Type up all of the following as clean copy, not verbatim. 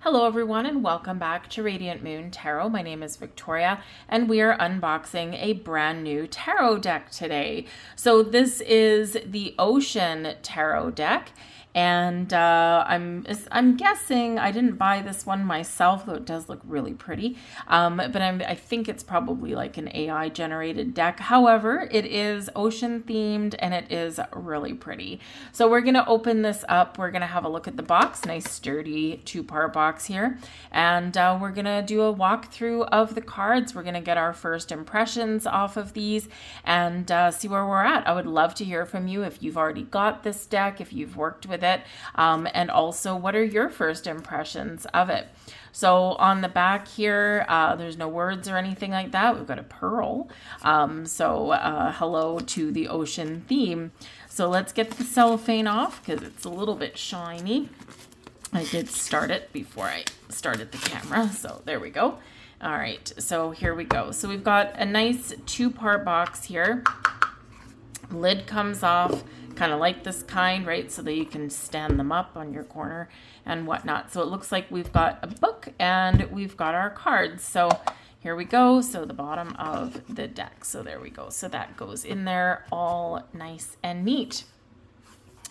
Hello everyone and welcome back to Radiant Moon Tarot. My name is Victoria and we are unboxing a brand new tarot deck today. So this is the Ocean Tarot deck, and I'm guessing I didn't buy this one myself, though it does look really pretty. But I think it's probably like an AI generated deck. However, it is ocean themed and it is really pretty. So we're gonna open this up. We're gonna have a look at the box, nice sturdy 2-part box here, and we're gonna do a walkthrough of the cards. We're gonna get our first impressions off of these and see where we're at. I would love to hear from you if you've already got this deck, if you've worked with it, and also what are your first impressions of it. So on the back here, there's no words or anything like that. We've got a pearl. Hello to the ocean theme. So let's get the cellophane off because it's a little bit shiny. I did start it before I started the camera, so there we go. All right, so here we go. So we've got a nice 2-part box here. Lid comes off, kind of like this kind, right? So that you can stand them up on your corner and whatnot. So it looks like we've got a book and we've got our cards. So here we go. So the bottom of the deck. So there we go. So that goes in there all nice and neat.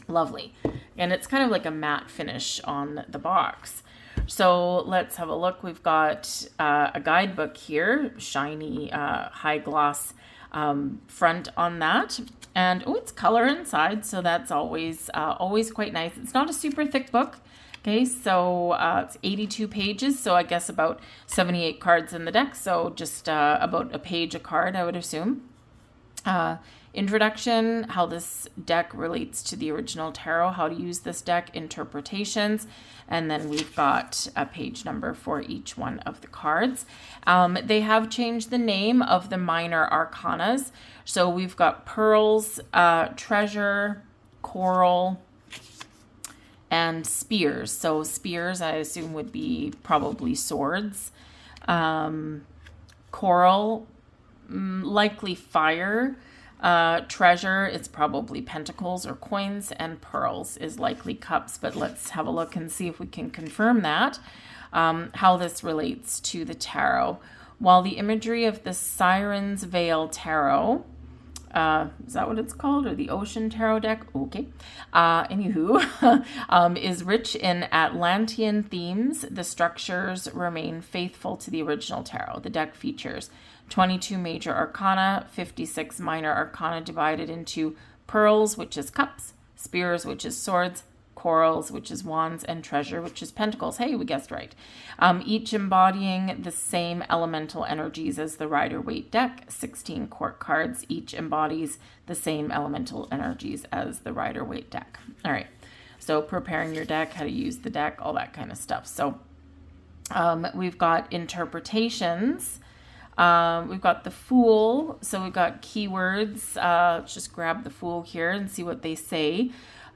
Lovely. And it's kind of like a matte finish on the box. So let's have a look. We've got a guidebook here, shiny high gloss front on that. And oh, it's color inside, so that's always quite nice. It's not a super thick book. Okay, so it's 82 pages, so I guess about 78 cards in the deck, so just about a page a card, I would assume. Introduction, how this deck relates to the original tarot, how to use this deck, interpretations, and then we've got a page number for each one of the cards. They have changed the name of the minor arcanas. So we've got pearls, treasure, coral, and spears. So spears, I assume, would be probably swords. Coral, likely fire. Treasure is probably pentacles or coins, and pearls is likely cups, but let's have a look and see if we can confirm that, how this relates to the tarot. While the imagery of the Siren's Veil Tarot, is that what it's called, or the Ocean Tarot deck? Okay. Is rich in Atlantean themes, the structures remain faithful to the original tarot. The deck features 22 major arcana, 56 minor arcana divided into pearls, which is cups, spears, which is swords, corals, which is wands, and treasure, which is pentacles. Hey, we guessed right. Each embodying the same elemental energies as the Rider-Waite deck. 16 court cards. Each embodies the same elemental energies as the Rider-Waite deck. All right. So preparing your deck, how to use the deck, all that kind of stuff. So we've got interpretations. We've got the Fool. So we've got keywords. Let's just grab the Fool here and see what they say.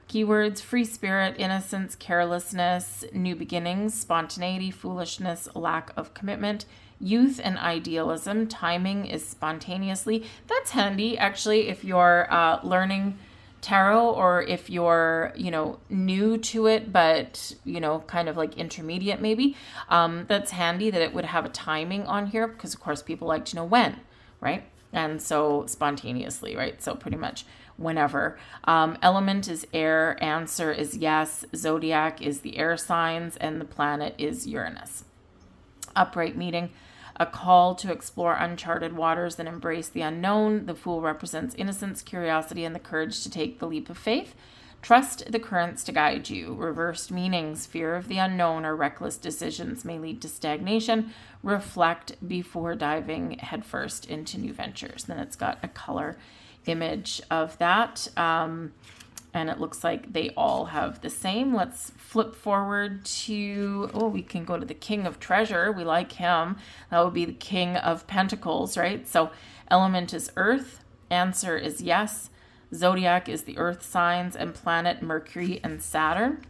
Keywords: free spirit, innocence, carelessness, new beginnings, spontaneity, foolishness, lack of commitment, youth and idealism. Timing is spontaneously. That's handy, actually, if you're learning tarot, or if you're, new to it, but, kind of like intermediate maybe. That's handy that it would have a timing on here because, of course, people like to know when, right? And so spontaneously, right? So pretty much whenever. Element is air, answer is yes, zodiac is the air signs, and the planet is Uranus. Upright meeting, a call to explore uncharted waters and embrace the unknown. The Fool represents innocence, curiosity, and the courage to take the leap of faith. Trust the currents to guide you. Reversed meanings, fear of the unknown or reckless decisions may lead to stagnation. Reflect before diving headfirst into new ventures. Then it's got a color image of that, and it looks like they all have the same. Let's flip forward to, we can go to the King of Treasure. We like him. That would be the King of Pentacles, right? So element is earth, answer is yes, zodiac is the earth signs, and planet Mercury and Saturn.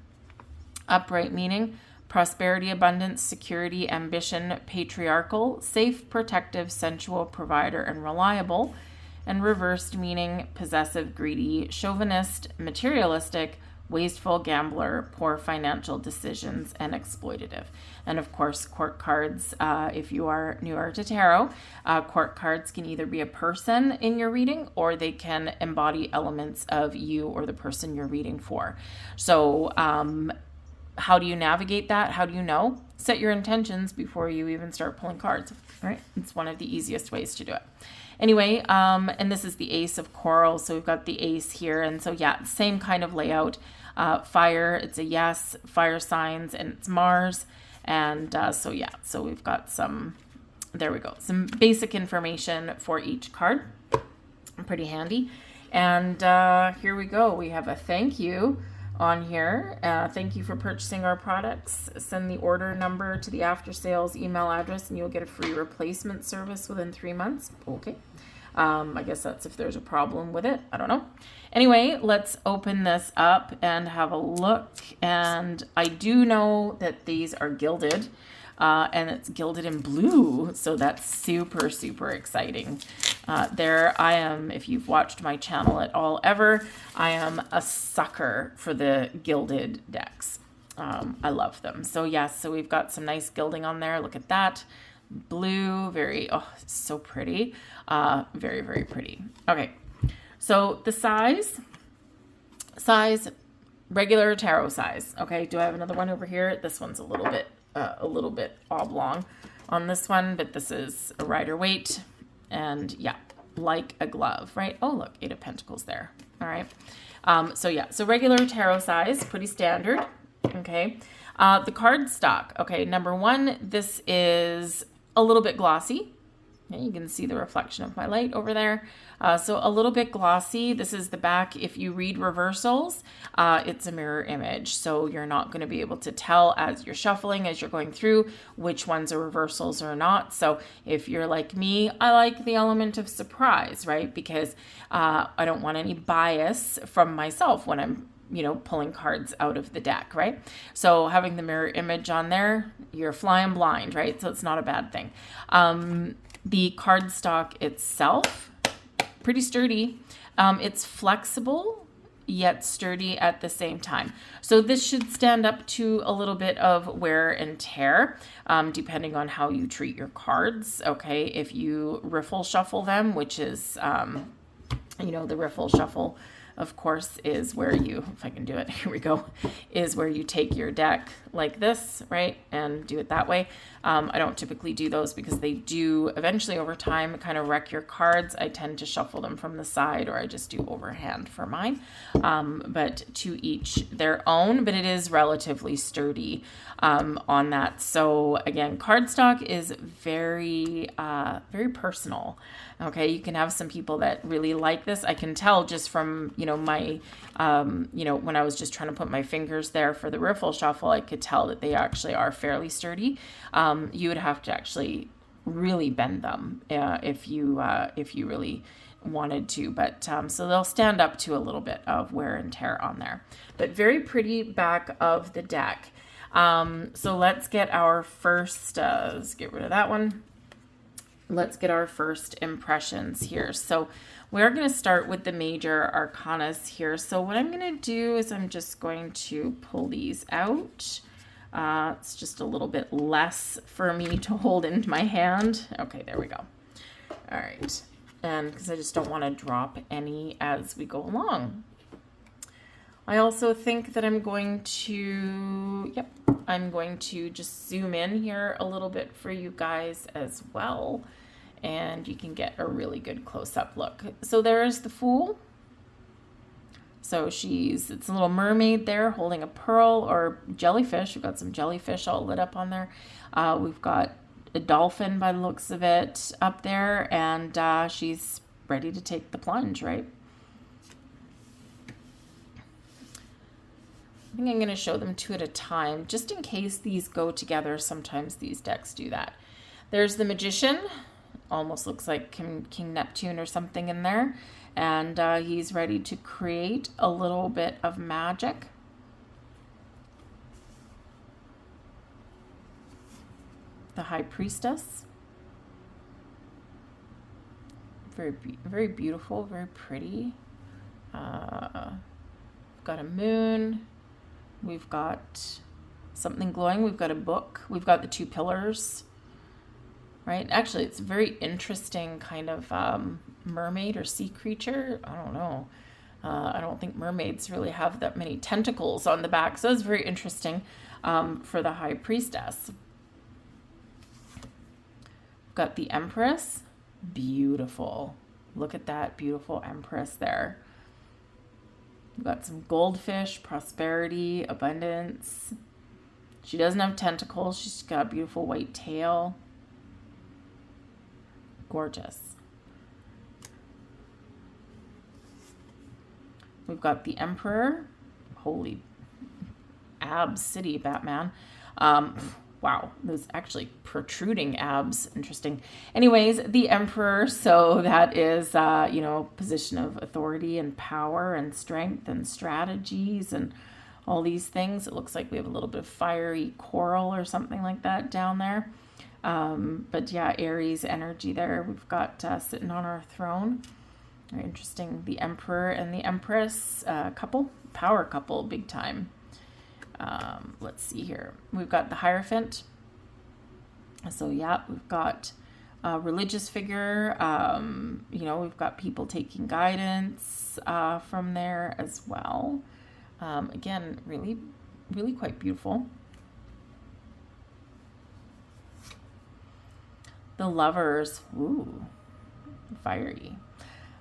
Upright meaning, prosperity, abundance, security, ambition, patriarchal, safe, protective, sensual, provider, and reliable. And reversed meaning, possessive, greedy, chauvinist, materialistic, wasteful, gambler, poor financial decisions, and exploitative. And of course, court cards, if you are newer to tarot, court cards can either be a person in your reading or they can embody elements of you or the person you're reading for. So how do you navigate that? How do you know? Set your intentions before you even start pulling cards, right? It's one of the easiest ways to do it. Anyway, and this is the Ace of Coral. So we've got the Ace here. And so, yeah, same kind of layout. Fire, it's a yes. Fire signs, and it's Mars. And so, yeah, so we've got some, there we go, some basic information for each card. Pretty handy. And here we go. We have a thank you on here. Thank you for purchasing our products. Send the order number to the after sales email address and you'll get a free replacement service within 3 months. Okay. I guess that's if there's a problem with it. I don't know. Anyway, let's open this up and have a look. And I do know that these are gilded. And it's gilded in blue, so that's super, super exciting. There I am, if you've watched my channel at all ever, I am a sucker for the gilded decks. I love them. So yes, so we've got some nice gilding on there. Look at that. Blue, very, oh, it's so pretty. Very, very pretty. Okay, so the size, regular tarot size. Okay, do I have another one over here? This one's a little bit oblong on this one, but this is a Rider Waite, and yeah, like a glove, right? Oh, look, 8 of Pentacles there. All right. So yeah, so regular tarot size, pretty standard. Okay. The card stock. Okay. Number one, this is a little bit glossy. Okay, you can see the reflection of my light over there. So a little bit glossy. This is the back. If you read reversals, it's a mirror image. So you're not going to be able to tell as you're shuffling, as you're going through, which ones are reversals or not. So if you're like me, I like the element of surprise, right? Because I don't want any bias from myself when I'm pulling cards out of the deck, right? So having the mirror image on there, you're flying blind, right? So it's not a bad thing. The cardstock itself, pretty sturdy. It's flexible, yet sturdy at the same time. So this should stand up to a little bit of wear and tear, depending on how you treat your cards. Okay, if you riffle shuffle them, which is, the riffle shuffle, of course, is where you, if I can do it, here we go, is where you take your deck like this, right, and do it that way. I don't typically do those because they do eventually over time kind of wreck your cards. I tend to shuffle them from the side, or I just do overhand for mine. But to each their own, but it is relatively sturdy on that. So again, cardstock is very, very personal. Okay, you can have some people that really like this. I can tell just from, my, when I was just trying to put my fingers there for the riffle shuffle, I could tell that they actually are fairly sturdy. You would have to actually really bend them if you really wanted to, but so they'll stand up to a little bit of wear and tear on there, but very pretty back of the deck. So let's get our first, let's get rid of that one. Let's get our first impressions here. So we're going to start with the major arcanas here. So what I'm going to do is I'm just going to pull these out. It's just a little bit less for me to hold into my hand. Okay, there we go. All right. And because I just don't want to drop any as we go along. I also think that I'm going to just zoom in here a little bit for you guys as well. And you can get a really good close-up look. So there's the Fool. So it's a little mermaid there holding a pearl or jellyfish. We've got some jellyfish all lit up on there. We've got a dolphin by the looks of it up there, and she's ready to take the plunge, right? I think I'm going to show them two at a time, just in case these go together. Sometimes these decks do that. There's the Magician. Almost looks like King Neptune or something in there. And he's ready to create a little bit of magic. The High Priestess. Very, very beautiful, very pretty. Of got a moon. We've got something glowing. We've got a book. We've got the 2 pillars, right? Actually, it's a very interesting kind of mermaid or sea creature. I don't know. I don't think mermaids really have that many tentacles on the back. So it's very interesting for the High Priestess. We've got the Empress. Beautiful. Look at that beautiful Empress there. We've got some goldfish, prosperity, abundance. She doesn't have tentacles. She's got a beautiful white tail. Gorgeous. We've got the Emperor. Holy abs city, Batman. Wow, those actually protruding abs. Interesting. Anyways, the Emperor. So that is, position of authority and power and strength and strategies and all these things. It looks like we have a little bit of fiery coral or something like that down there. But yeah, Aries energy there. We've got sitting on our throne. Very interesting. The Emperor and the Empress couple, power couple, big time. Let's see here. We've got the Hierophant. So yeah, we've got a religious figure. We've got people taking guidance from there as well. Again, really, really quite beautiful. The Lovers. Ooh, fiery.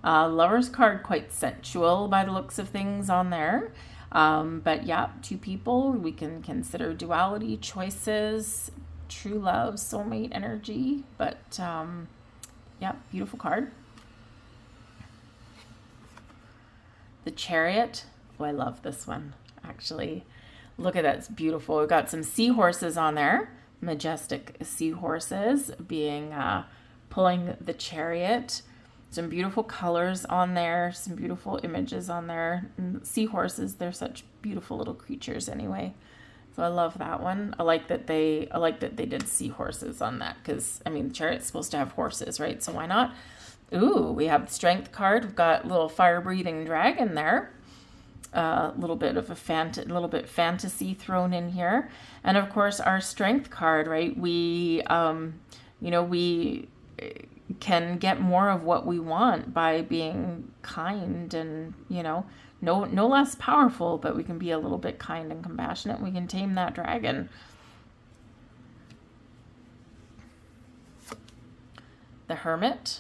Lovers card, quite sensual by the looks of things on there. But yeah, 2 people. We can consider duality, choices, true love, soulmate energy. But yeah, beautiful card. The Chariot. Oh, I love this one, actually. Look at that. It's beautiful. We've got some seahorses on there. Majestic seahorses being pulling the chariot. Some beautiful colors on there. Some beautiful images on there. And seahorses, they're such beautiful little creatures anyway. So I love that one. I like that they did seahorses on that because, the chariot's supposed to have horses, right? So why not? Ooh, we have the Strength card. We've got a little fire-breathing dragon there. A little bit of fantasy thrown in here. And of course, our Strength card, right? We can get more of what we want by being kind and, no less powerful, but we can be a little bit kind and compassionate. We can tame that dragon. The Hermit.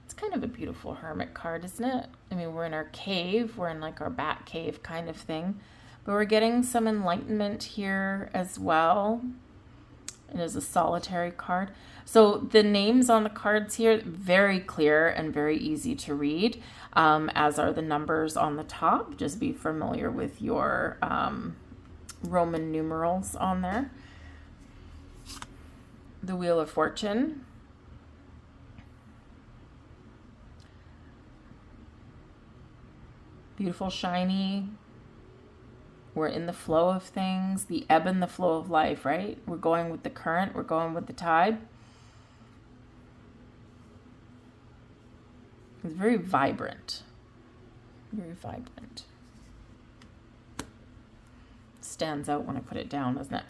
It's kind of a beautiful Hermit card, isn't it? We're in our cave. We're in like our bat cave kind of thing. But we're getting some enlightenment here as well. It is a solitary card. So the names on the cards here, very clear and very easy to read, as are the numbers on the top. Just be familiar with your Roman numerals on there. The Wheel of Fortune. Beautiful, shiny. We're in the flow of things, the ebb and the flow of life, right? We're going with the current. We're going with the tide. It's very vibrant. Very vibrant. Stands out when I put it down, doesn't it?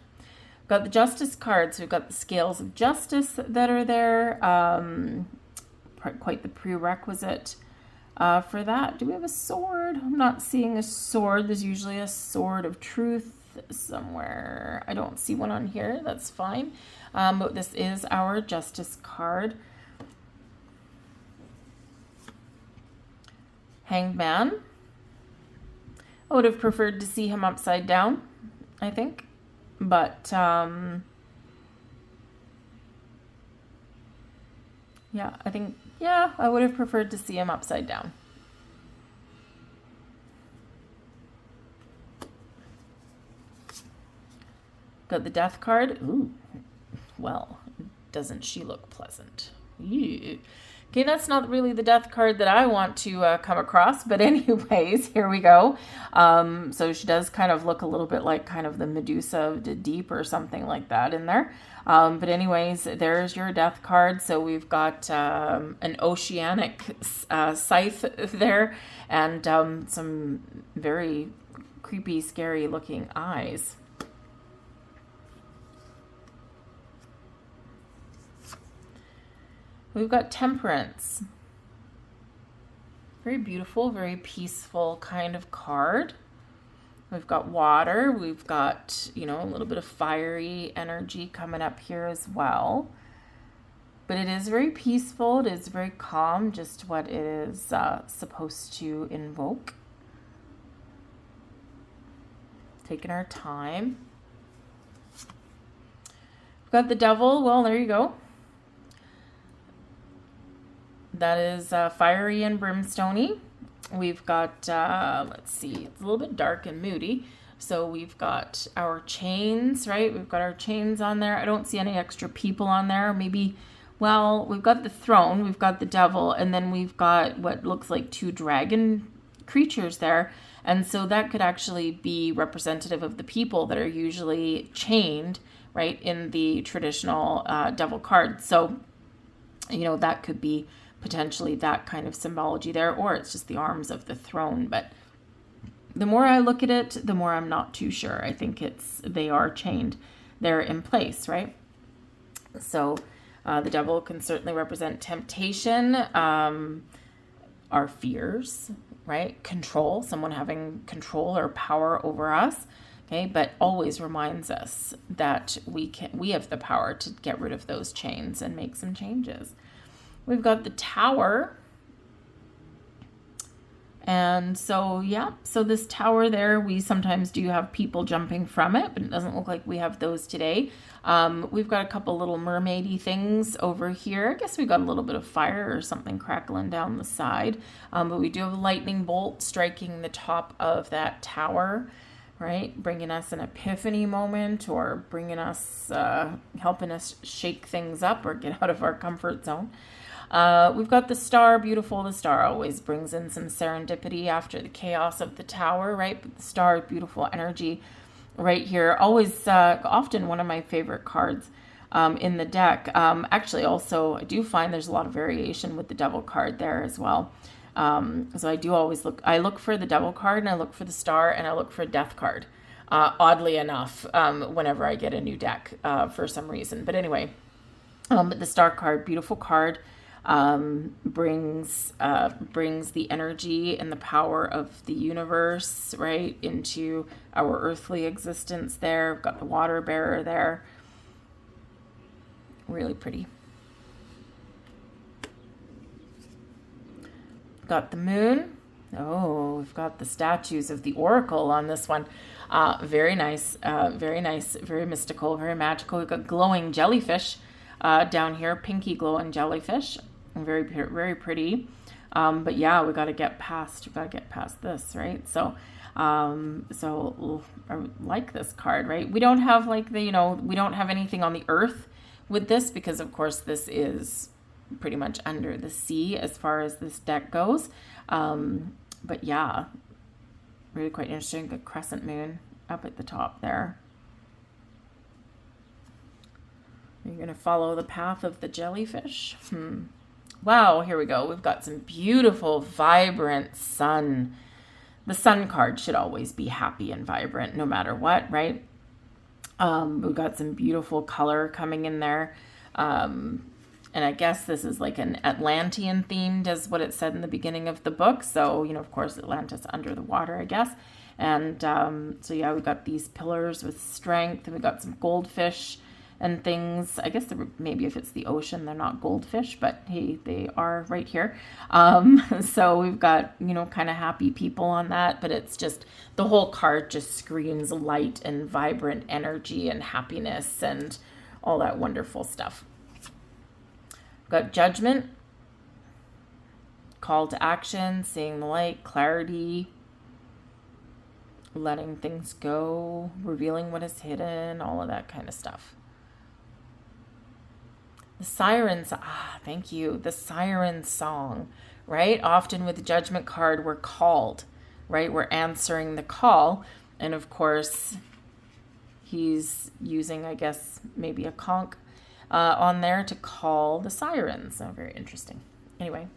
We've got the Justice cards. We've got the scales of justice that are there. Quite the prerequisite for that. Do we have a sword? I'm not seeing a sword. There's usually a sword of truth somewhere. I don't see one on here. That's fine. But this is our Justice card. Hanged Man. I would have preferred to see him upside down, I think. But, yeah, I would have preferred to see him upside down. Got the Death card. Ooh, well, doesn't she look pleasant? Ew. Okay, that's not really the death card that I want to come across, but anyways, here we go. So she does kind of look a little bit like kind of the Medusa of the deep or something like that in there. But anyways, there's your death card. So we've got an oceanic scythe there and some very creepy, scary looking eyes. We've got Temperance. Very beautiful, very peaceful kind of card. We've got water. We've got, a little bit of fiery energy coming up here as well. But it is very peaceful. It is very calm, just what it is supposed to invoke. Taking our time. We've got the Devil. Well, there you go. That is fiery and brimstony. We've got, let's see, it's a little bit dark and moody. So we've got our chains, right? We've got our chains on there. I don't see any extra people on there. Maybe, well, we've got the throne, we've got the devil, and then we've got what looks like 2 dragon creatures there. And so that could actually be representative of the people that are usually chained, right, in the traditional devil card. So, that could be potentially that kind of symbology there, or it's just the arms of the throne. But the more I look at it, the more I'm not too sure. I think they are chained. They're in place, right? So the devil can certainly represent temptation, our fears, right? Control, someone having control or power over us. Okay, but always reminds us that we have the power to get rid of those chains and make some changes. We've got the Tower. And so, so this tower there, we sometimes do have people jumping from it, but it doesn't look like we have those today. We've got a couple little mermaidy things over here. I guess we've got a little bit of fire or something crackling down the side. But we do have a lightning bolt striking the top of that tower, right? Bringing us an epiphany moment, or bringing us, helping us shake things up or get out of our comfort zone. We've got the star, beautiful. The star always brings in some serendipity after the chaos of the tower, right? But the star, beautiful energy right here. Always, often one of my favorite cards in the deck. Actually, also, I do find there's a lot of variation with the devil card there as well. So I do always I look for the devil card, and I look for the star, and I look for a death card, oddly enough, whenever I get a new deck for some reason. But anyway, but the star card, beautiful card. Brings the energy and the power of the universe, right, into our earthly existence there. We've got the water bearer there. Really pretty. Got the moon. Oh, we've got the statues of the oracle on this one. Very nice, very mystical, very magical. We've got glowing jellyfish down here, pinky glowing jellyfish. Very, very pretty. But yeah, we got to get past this, right? So I like this card, right? We don't have we don't have anything on the earth with this, because of course this is pretty much under the sea as far as this deck goes. But yeah, really quite interesting. Good crescent moon up at the top there. You're going to follow the path of the jellyfish. Wow, here we go. We've got some beautiful, vibrant sun. The sun card should always be happy and vibrant no matter what, right? We've got some beautiful color coming in there. And I guess this is like an Atlantean themed, as what it said in the beginning of the book. So, of course, Atlantis under the water, I guess. And so, yeah, we've got these pillars with strength. And we've got some goldfish and things. I guess maybe if it's the ocean, they're not goldfish, but hey, they are right here. So we've got, kind of happy people on that, but it's just, the whole card just screams light and vibrant energy and happiness and all that wonderful stuff. We've got judgment, call to action, seeing the light, clarity, letting things go, revealing what is hidden, all of that kind of stuff. The sirens, thank you. The siren song, right? Often with the judgment card, we're called, right? We're answering the call. And of course, he's using, I guess, maybe a conch on there to call the sirens. So very interesting. Anyway,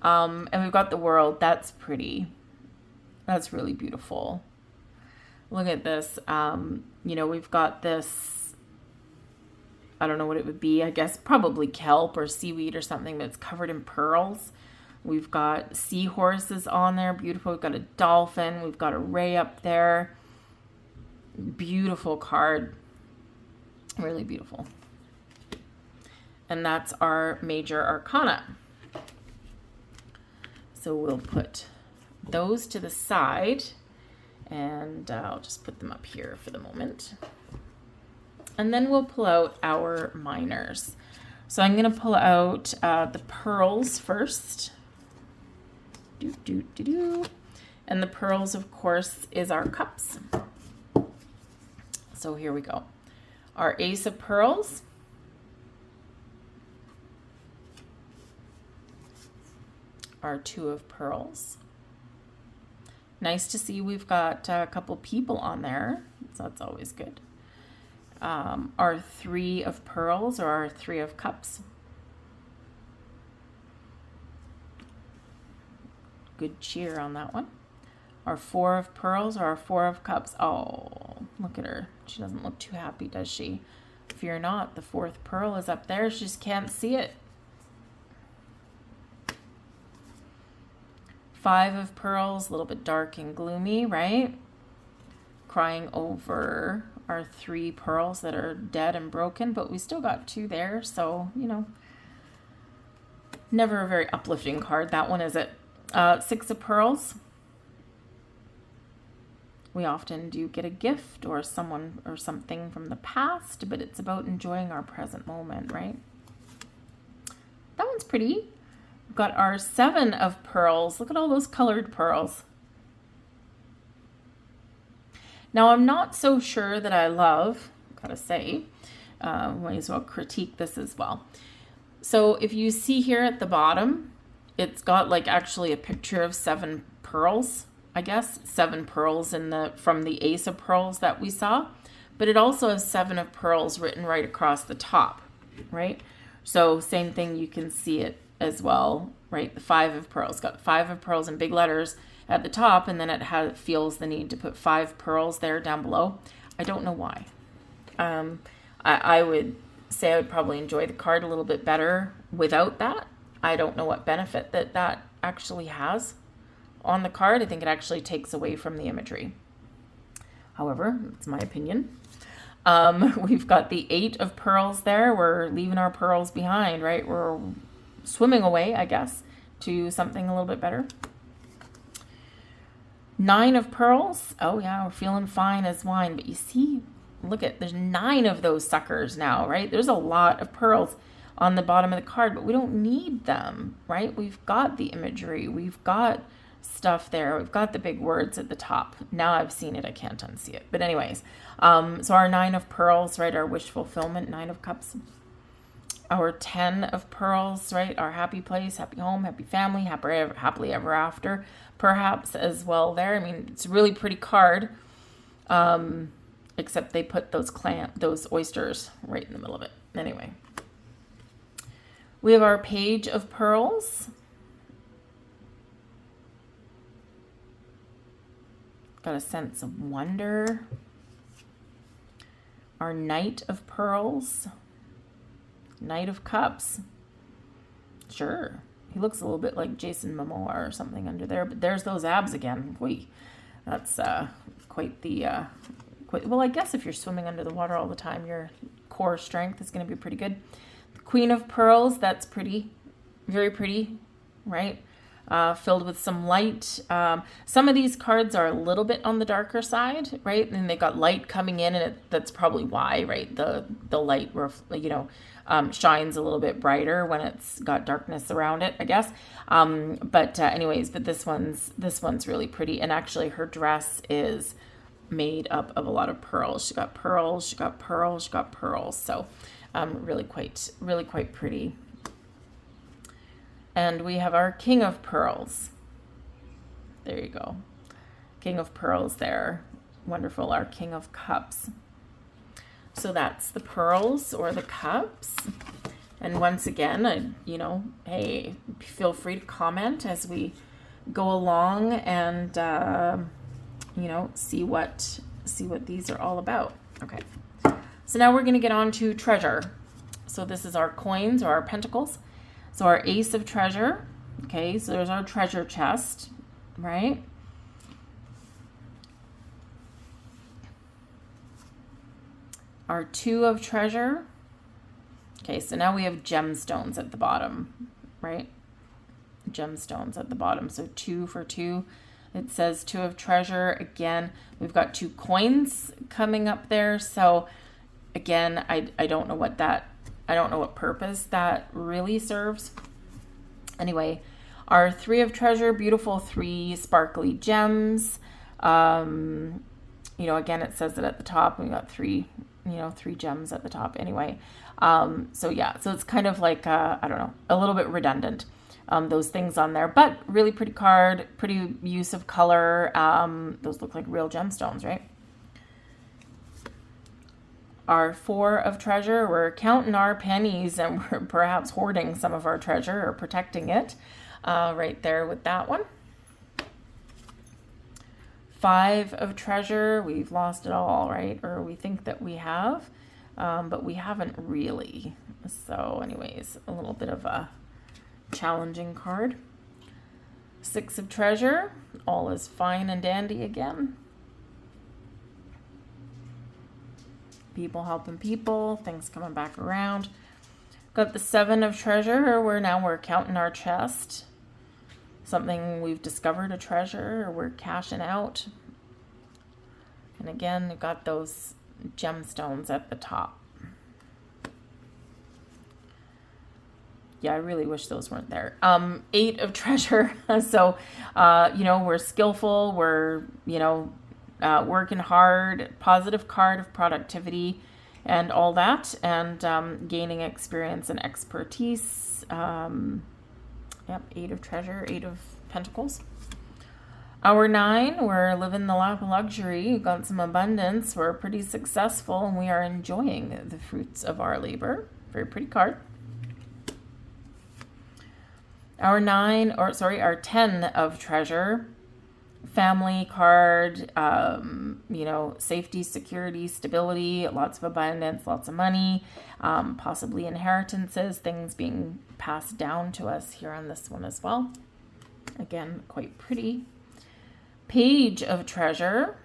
and we've got the world. That's pretty. That's really beautiful. Look at this. We've got this, I don't know what it would be. I guess probably kelp or seaweed or something that's covered in pearls. We've got seahorses on there. Beautiful. We've got a dolphin. We've got a ray up there. Beautiful card. Really beautiful. And that's our major arcana. So we'll put those to the side, and I'll just put them up here for the moment. And then we'll pull out our minors. So I'm going to pull out the pearls first. And the pearls, of course, is our cups. So here we go. Our ace of pearls. Our two of pearls. Nice to see we've got a couple people on there, so that's always good. Our three of pearls or our three of cups. Good cheer on that one. Our four of pearls or our four of cups. Oh, look at her. She doesn't look too happy, does she? Fear not, the fourth pearl is up there. She just can't see it. Five of pearls, a little bit dark and gloomy, right? Crying over our three pearls that are dead and broken, but we still got two there, so, never a very uplifting card, that one, is it? Six of pearls. We often do get a gift or someone or something from the past, but it's about enjoying our present moment, right? That one's pretty. We've got our seven of pearls. Look at all those colored pearls. Now, I'm not so sure that I love, gotta say, might as well critique this as well. So if you see here at the bottom, it's got like actually a picture of seven pearls, I guess, seven pearls from the ace of pearls that we saw, but it also has seven of pearls written right across the top, right? So same thing, you can see it as well, right? The five of pearls, got five of pearls in big letters at the top, and then it feels the need to put five pearls there down below. I don't know why. I would say I would probably enjoy the card a little bit better without that. I don't know what benefit that actually has on the card. I think it actually takes away from the imagery. However, it's my opinion. We've got the eight of pearls there. We're leaving our pearls behind, right? We're swimming away, I guess, to something a little bit better. Nine of pearls. Oh yeah, we're feeling fine as wine. But you see, there's 9 of those suckers now, right? There's a lot of pearls on the bottom of the card, but we don't need them, right? We've got the imagery. We've got stuff there. We've got the big words at the top. Now I've seen it. I can't unsee it. But anyways, so our 9 of pearls, right? Our wish fulfillment, 9 of cups. Our 10 of pearls, right? Our happy place, happy home, happy family, happily ever after, perhaps as well there. I mean, it's a really pretty card, except they put those oysters right in the middle of it. Anyway, we have our page of pearls. Got a sense of wonder. Our knight of pearls. Knight of Cups. Sure. He looks a little bit like Jason Momoa or something under there, but there's those abs again. Whee. That's quite the... well, I guess if you're swimming under the water all the time, your core strength is going to be pretty good. The Queen of Pearls, that's pretty. Very pretty, right? Filled with some light. Some of these cards are a little bit on the darker side, right? And they got light coming in, and that's probably why, right? The light, shines a little bit brighter when it's got darkness around it, I guess. But this one's really pretty, and actually her dress is made up of a lot of pearls. She got pearls. She got pearls. She got pearls. So Really quite pretty. And we have our King of Pearls. There you go. King of Pearls there. Wonderful. Our King of Cups. So that's the pearls or the cups. And once again, hey, feel free to comment as we go along and, see what these are all about. Okay. So now we're going to get on to treasure. So this is our coins or our pentacles. So our Ace of Treasure. Okay, so there's our treasure chest, right? Our Two of Treasure. Okay, so now we have gemstones at the bottom, right? Gemstones at the bottom. So 2 for 2. It says Two of Treasure. Again, we've got 2 coins coming up there. So again, I don't know what purpose that really serves. Anyway, our Three of Treasure, beautiful 3 sparkly gems. Again, it says it at the top. We got 3 gems at the top anyway. So it's kind of like, I don't know, a little bit redundant, those things on there, but really pretty card, pretty use of color. Those look like real gemstones, right? Our Four of Treasure, we're counting our pennies and we're perhaps hoarding some of our treasure or protecting it, right there with that one. Five of Treasure, we've lost it all, right? Or we think that we have, but we haven't really. So anyways, a little bit of a challenging card. Six of Treasure, all is fine and dandy again. People helping people, things coming back around. Got the Seven of Treasure, where now we're counting our chest. Something we've discovered, a treasure, or we're cashing out. And again, we've got those gemstones at the top. Yeah, I really wish those weren't there. Eight of Treasure. So, we're skillful. We're, working hard. Positive card of productivity and all that. And gaining experience and expertise. Eight of Treasure, Eight of Pentacles. Our 9, we're living the life of luxury. We've got some abundance. We're pretty successful and we are enjoying the fruits of our labor. Very pretty card. Our 10 of Treasure, family card, safety, security, stability, lots of abundance, lots of money, possibly inheritances, things being passed down to us here on this one as well. Again, quite pretty. Page of Treasure.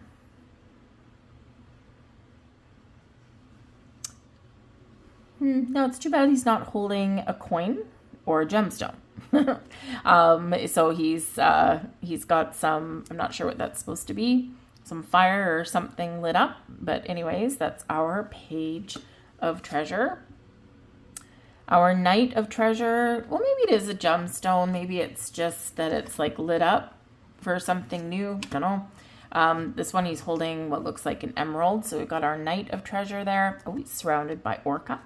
No, it's too bad he's not holding a coin or a gemstone. So he's got some, I'm not sure what that's supposed to be, some fire or something lit up. But anyways, that's our Page of Treasure. Our Knight of Treasure, well, maybe it is a gemstone. Maybe it's just that it's like lit up for something new. I don't know. This one he's holding what looks like an emerald. So we've got our Knight of Treasure there. Oh, he's surrounded by orca.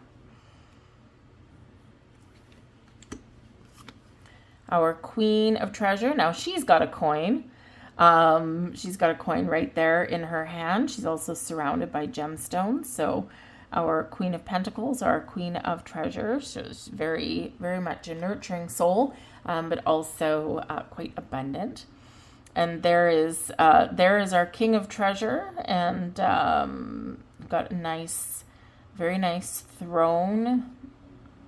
Our Queen of Treasure. Now she's got a coin. She's got a coin right there in her hand. She's also surrounded by gemstones. So our Queen of Pentacles, our Queen of Treasure. She's very, very much a nurturing soul, but also quite abundant. And there is our King of Treasure, and got a nice, very nice throne.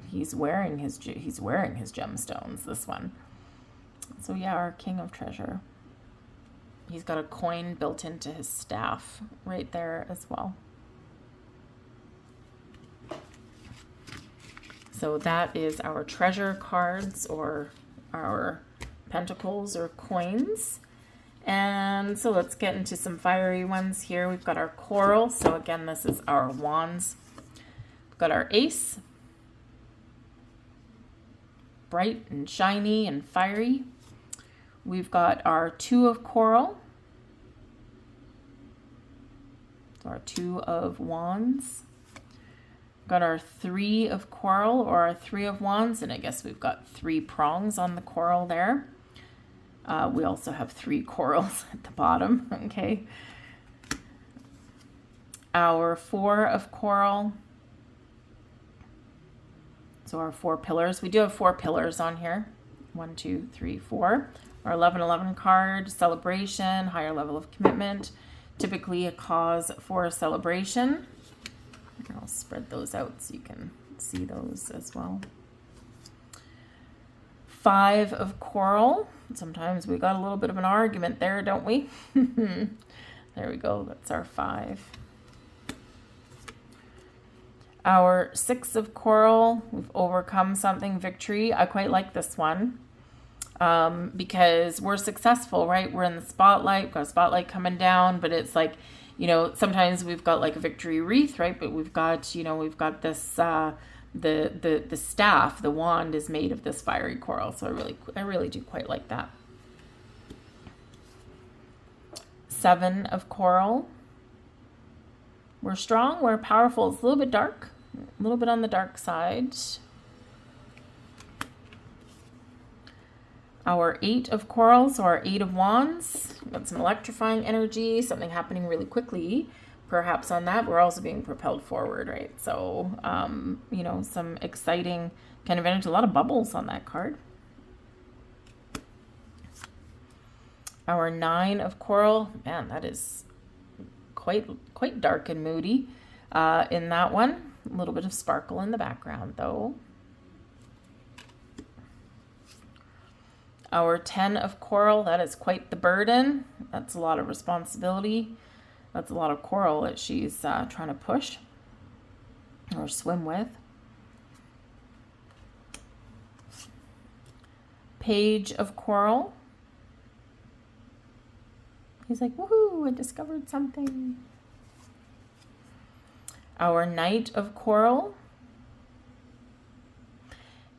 He's wearing his gemstones, this one. So yeah, our King of Treasure. He's got a coin built into his staff right there as well. So that is our treasure cards or our pentacles or coins. And so let's get into some fiery ones here. We've got our coral. So again, this is our wands. We've got our ace. Bright and shiny and fiery. We've got our Two of Coral. So our Two of Wands. Got our 3 of coral or our 3 of wands, and I guess we've got 3 prongs on the coral there. We also have 3 corals at the bottom, okay. Our 4 of coral. So our 4 pillars. We do have 4 pillars on here. 1, 2, 3, 4. Our 11 card, celebration, higher level of commitment. Typically a cause for a celebration. I'll spread those out so you can see those as well. 5 of coral. Sometimes we got a little bit of an argument there, don't we? There we go. That's our 5. Our 6 of coral. We've overcome something, victory. I quite like this one because we're successful, right? We're in the spotlight. We've got a spotlight coming down, but it's like, you know, sometimes we've got like a victory wreath, right? But we've got, you know, we've got this, the staff, the wand is made of this fiery coral. So I really do quite like that. 7 of coral. We're strong, we're powerful. It's a little bit dark, a little bit on the dark side. Our 8 of coral, so our 8 of wands. We've got some electrifying energy, something happening really quickly. Perhaps on that, we're also being propelled forward, right? So, you know, some exciting kind of energy, a lot of bubbles on that card. Our 9 of coral, man, that is quite dark and moody in that one. A little bit of sparkle in the background, though. Our 10 of coral, that is quite the burden. That's a lot of responsibility. That's a lot of coral that she's trying to push or swim with. Page of coral. He's like, woohoo, I discovered something. Our Knight of coral.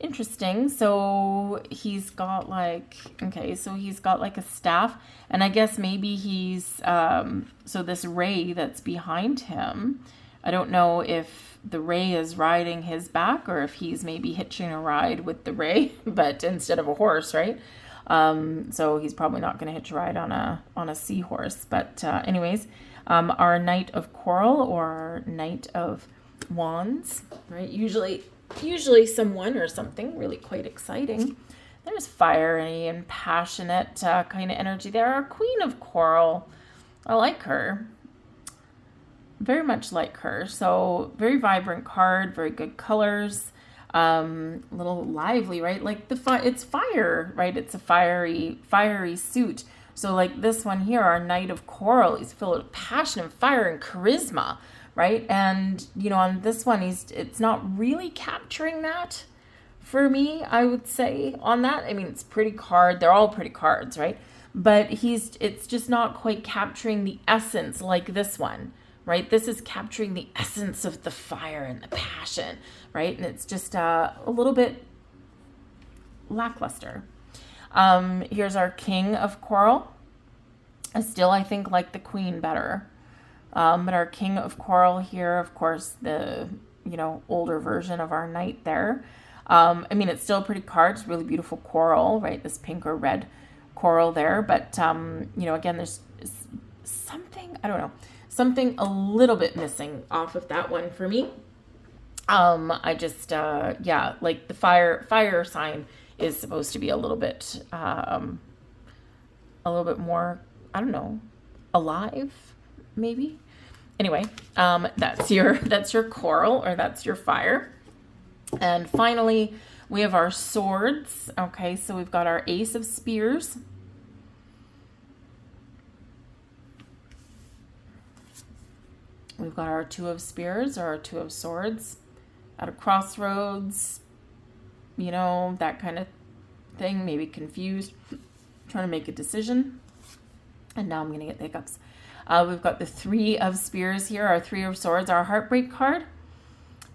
Interesting. So he's got like, okay, so he's got like a staff, and I guess maybe he's, so this ray that's behind him, I don't know if the ray is riding his back or if he's maybe hitching a ride with the ray, but instead of a horse, right? So he's probably not going to hitch a ride on a seahorse, but anyways, our Knight of coral or Knight of wands, right? Usually someone or something really quite exciting. There's fiery and passionate kind of energy there. Our Queen of coral, I like her. Very much like her. So very vibrant card, very good colors, a little lively, right? Like it's fire, right? It's a fiery suit. So like this one here, our Knight of coral, he's filled with passion and fire and charisma. Right? And, you know, on this one, it's not really capturing that for me, I would say on that. I mean, it's pretty card. They're all pretty cards, right? But it's just not quite capturing the essence like this one, right? This is capturing the essence of the fire and the passion, right? And it's just a little bit lackluster. Here's our King of coral. I still, I think, like the Queen better. But our King of coral here, of course, the, you know, older version of our Knight there. I mean, it's still a pretty card. It's really beautiful coral, right? This pink or red coral there. But, you know, again, there's something, I don't know, something a little bit missing off of that one for me. I just, yeah, like the fire sign is supposed to be a little bit more, I don't know, alive, maybe. Anyway, that's your coral, or that's your fire. And finally, we have our swords. Okay, so we've got our Ace of Spears. We've got our Two of Spears or our Two of Swords. At a crossroads, you know, that kind of thing, maybe confused, trying to make a decision. And now I'm going to get the hiccups. We've got the Three of Spears here, our Three of Swords, our Heartbreak card.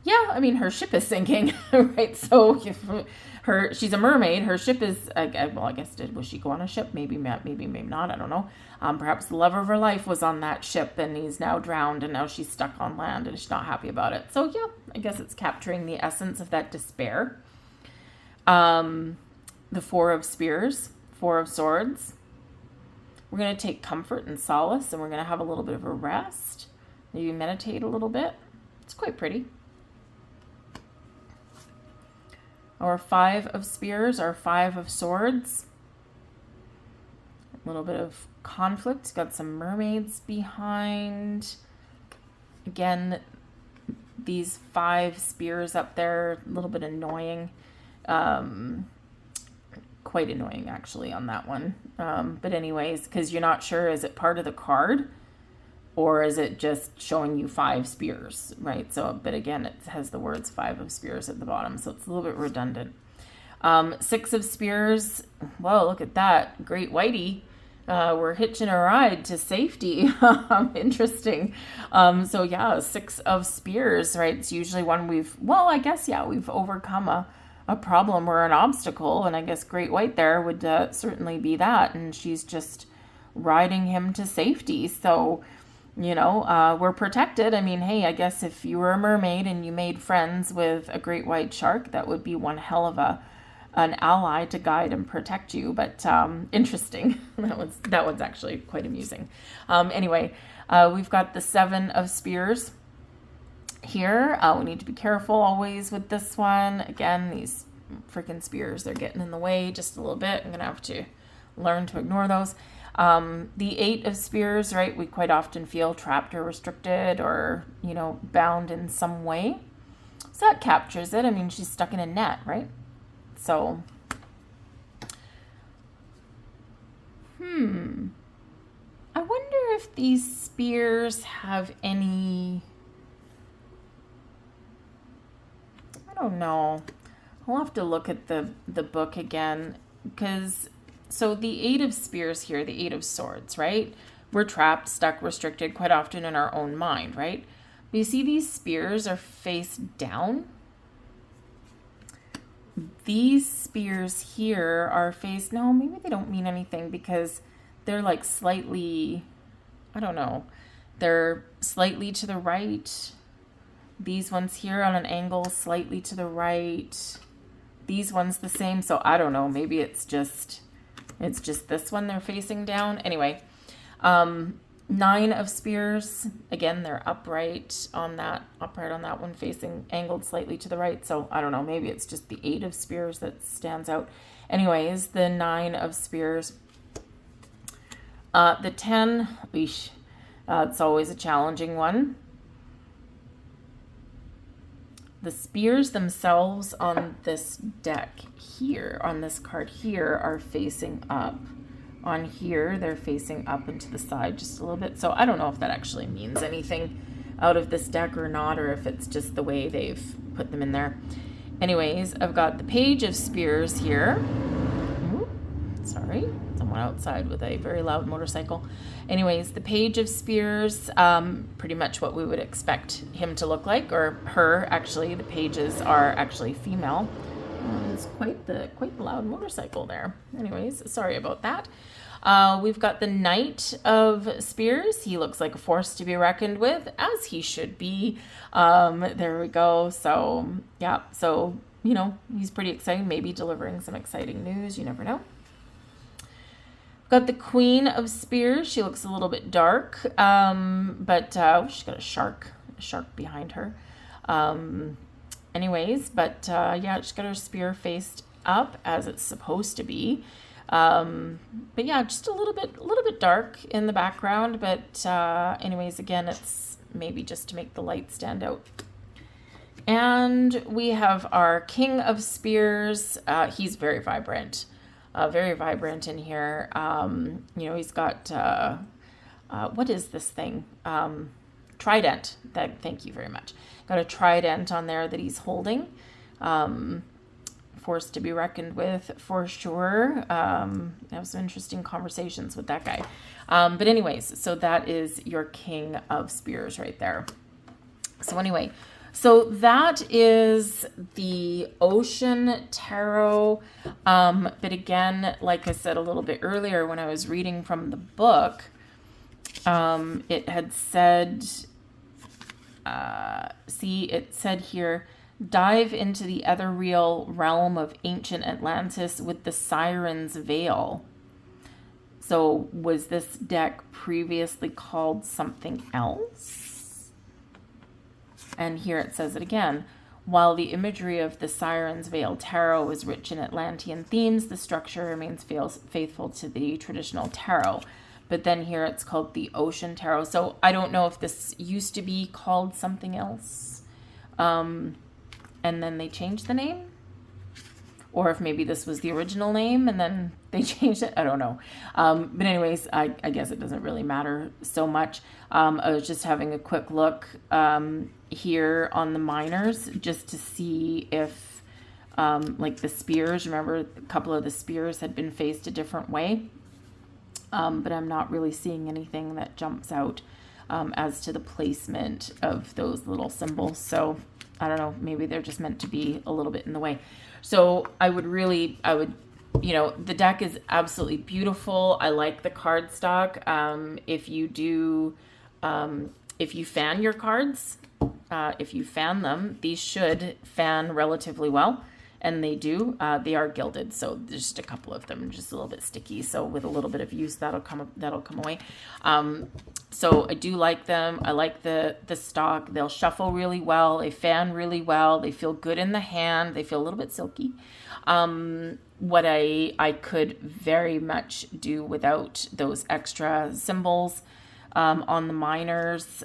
Yeah, I mean, her ship is sinking, right? So she's a mermaid. Her ship is, well, I guess, was she go on a ship? Maybe not, I don't know. Perhaps the love of her life was on that ship and he's now drowned and now she's stuck on land and she's not happy about it. So yeah, I guess it's capturing the essence of that despair. The Four of Spears, Four of Swords. We're going to take comfort and solace, and we're going to have a little bit of a rest. Maybe meditate a little bit. It's quite pretty. Our Five of Spears, our Five of Swords. A little bit of conflict. Got some mermaids behind. Again, these 5 spears up there, a little bit annoying. Quite annoying, actually, on that one. But anyways, because you're not sure, is it part of the card? Or is it just showing you 5 spears, right? So, but again, it has the words 5 of Spears at the bottom, so it's a little bit redundant. 6 of Spears. Whoa, look at that. Great Whitey. We're hitching a ride to safety. Interesting. So yeah, 6 of Spears, right? It's usually one we've overcome a problem or an obstacle. And I guess Great White there would certainly be that. And she's just riding him to safety. So, we're protected. I mean, hey, I guess if you were a mermaid and you made friends with a great white shark, that would be one hell of an ally to guide and protect you. But interesting. that one's actually quite amusing. Anyway, we've got the 7 of Spears here. We need to be careful always with this one. Again, these freaking spears, they're getting in the way just a little bit. I'm gonna have to learn to ignore those. The 8 of Spears, right? We quite often feel trapped or restricted or, bound in some way. So that captures it. I mean, she's stuck in a net, right? So, I wonder if these spears have any, I don't know. I'll have to look at the book again because, so the 8 of Spears here, the 8 of Swords, right? We're trapped, stuck, restricted quite often in our own mind, right? But you see these spears are face down. These spears here are face, no, maybe they don't mean anything because they're like slightly, I don't know, they're slightly to the right. These ones here on an angle slightly to the right. These ones the same, so I don't know, maybe it's just this one they're facing down. Anyway, 9 of Spears, again, they're upright on that one, facing angled slightly to the right. So I don't know, maybe it's just the 8 of Spears that stands out. Anyways, the 9 of Spears. The 10, it's always a challenging one. The spears themselves on this deck here, on this card here, are facing up. On here, they're facing up and to the side just a little bit. So I don't know if that actually means anything out of this deck or not, or if it's just the way they've put them in there. Anyways, I've got the Page of Spears here. Ooh, sorry, someone outside with a very loud motorcycle. Anyways, the Page of Spears, pretty much what we would expect him to look like, or her, actually. The pages are actually female. It's quite the loud motorcycle there. Anyways, sorry about that. We've got the Knight of Spears. He looks like a force to be reckoned with, as he should be. There we go. So, yeah. So, he's pretty exciting. Maybe delivering some exciting news. You never know. Got the Queen of Spears. She looks a little bit dark, but she's got a shark behind her. Anyways, but yeah, she's got her spear faced up as it's supposed to be. But yeah, just a little bit dark in the background. But anyways, again, it's maybe just to make the light stand out. And we have our King of Spears. He's very vibrant in here. He's got what is this thing? Trident. Thank you very much. Got a trident on there that he's holding. Force to be reckoned with for sure. I have some interesting conversations with that guy. But anyways, so that is your King of Spears right there. So anyway, so that is the Ocean Tarot. But again, like I said a little bit earlier when I was reading from the book, it had said see, it said here, dive into the ethereal realm of ancient Atlantis with the Siren's Veil. So was this deck previously called something else? And here it says it again. While the imagery of the Siren's Veil tarot is rich in Atlantean themes, the structure remains faithful to the traditional tarot. But then here it's called the Ocean Tarot. So I don't know if this used to be called something else. And then they changed the name. Or if maybe this was the original name and then they changed it. I don't know. But anyways, I guess it doesn't really matter so much. I was just having a quick look here on the minors just to see if like the spears, remember a couple of the spears had been faced a different way. But I'm not really seeing anything that jumps out as to the placement of those little symbols. So I don't know, maybe they're just meant to be a little bit in the way. So I would, the deck is absolutely beautiful. I like the cardstock. If you fan your cards, if you fan them, these should fan relatively well. And they do. They are gilded, so there's just a couple of them, just a little bit sticky. So with a little bit of use, that'll come away. So I do like them. I like the stock. They'll shuffle really well. They fan really well. They feel good in the hand. They feel a little bit silky. What I could very much do without those extra symbols on the minors.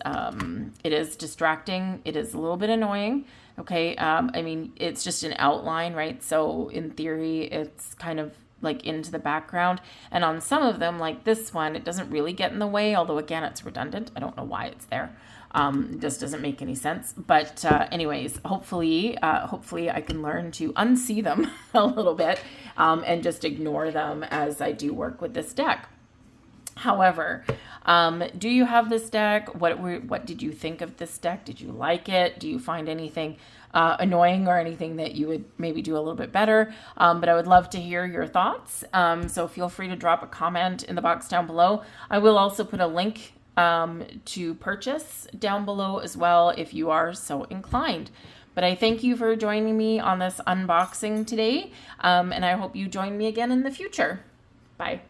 It is distracting. It is a little bit annoying. Okay, I mean, it's just an outline, right? So in theory, it's kind of like into the background. And on some of them, like this one, it doesn't really get in the way, although again, it's redundant. I don't know why it's there. It just doesn't make any sense. But anyways, hopefully I can learn to unsee them a little bit and just ignore them as I do work with this deck. However, do you have this deck? What did you think of this deck? Did you like it? Do you find anything annoying or anything that you would maybe do a little bit better? But I would love to hear your thoughts. So feel free to drop a comment in the box down below. I will also put a link to purchase down below as well if you are so inclined. But I thank you for joining me on this unboxing today, and I hope you join me again in the future. Bye.